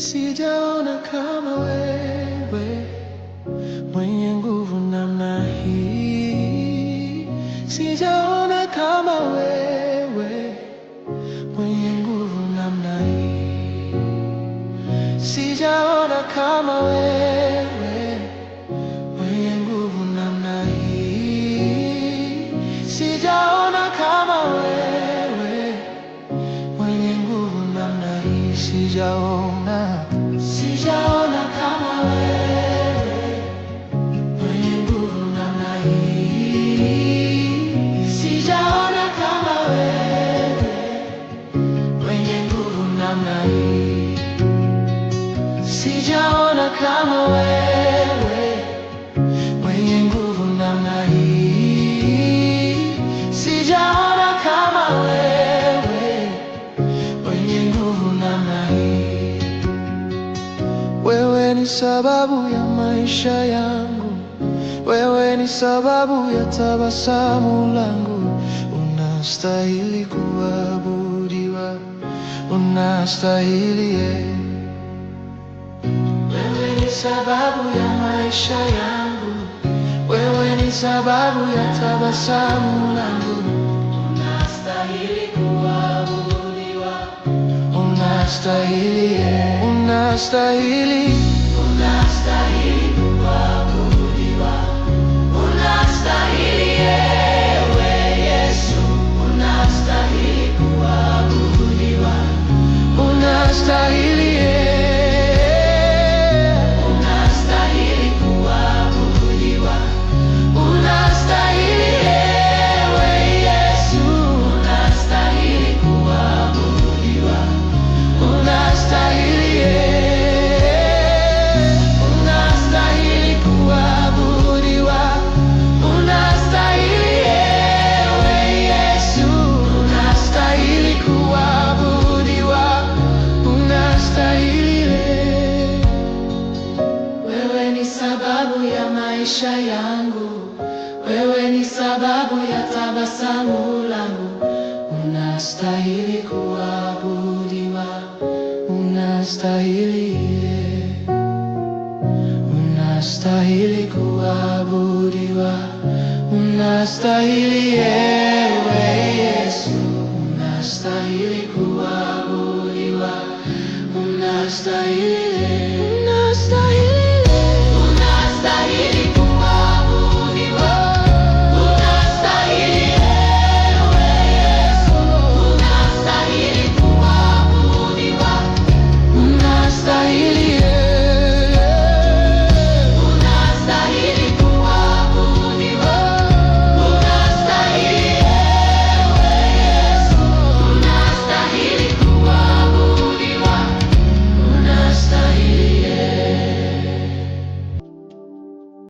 Sijaona kama wewe, mwenye nguvu namna hii. Sijaona kama wewe, mwenye nguvu namna hii. Sijaona kama wewe, mwenye nguvu namna hii. Sijaona kama wewe, mwenye nguvu namna hii. Sijaona kama wewe, mwenye nguvu namna hii. Sijaona kama wewe, mwenye nguvu namna hii. Sijaona kama wewe, mwenye nguvu namna hii. Sijaona kama wewe, mwenye nguvu namna hii. Wewe ni sababu ya maisha yangu, wewe ni sababu ya tabasamu langu. Unastahili kuabudiwa, unastahili Wewe ni sababu ya maisha yangu, wewe ni sababu ya tabasamu langu. Unastahili kuabudiwa, unastahili unastahili kuabudiwa, unastahili ewe Yesu, unastahili kuabudiwa, unastahili unastahili kuabudiwa, unastahili ewe Yesu, unastahili kuabudiwa, unastahili unastahili kuabudiwa, unastahili ewe Yesu, unastahili kuabudiwa, unastahili. Wewe ni sababu ya maisha yangu, wewe ni sababu ya tabasamu langu. Unastahili kuabudiwa, unastahili unastahili kuabudiwa, unastahili ewe Yesu, unastahili kuabudiwa, unastahili